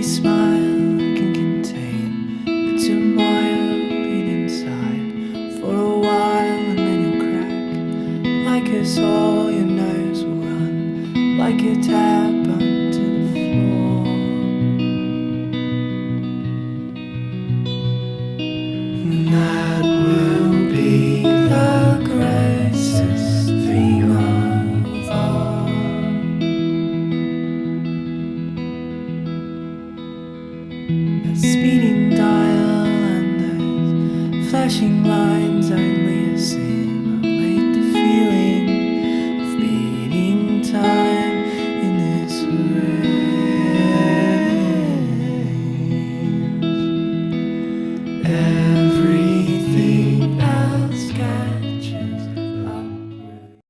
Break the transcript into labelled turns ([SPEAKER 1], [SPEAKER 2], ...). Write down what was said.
[SPEAKER 1] smile can contain the turmoil hid inside for a while, and then you'll crack. Like us all, your nerves will run like a tap onto the floor. And that will be the greatest theme of all. A speeding dial and those flashing lines only a scene.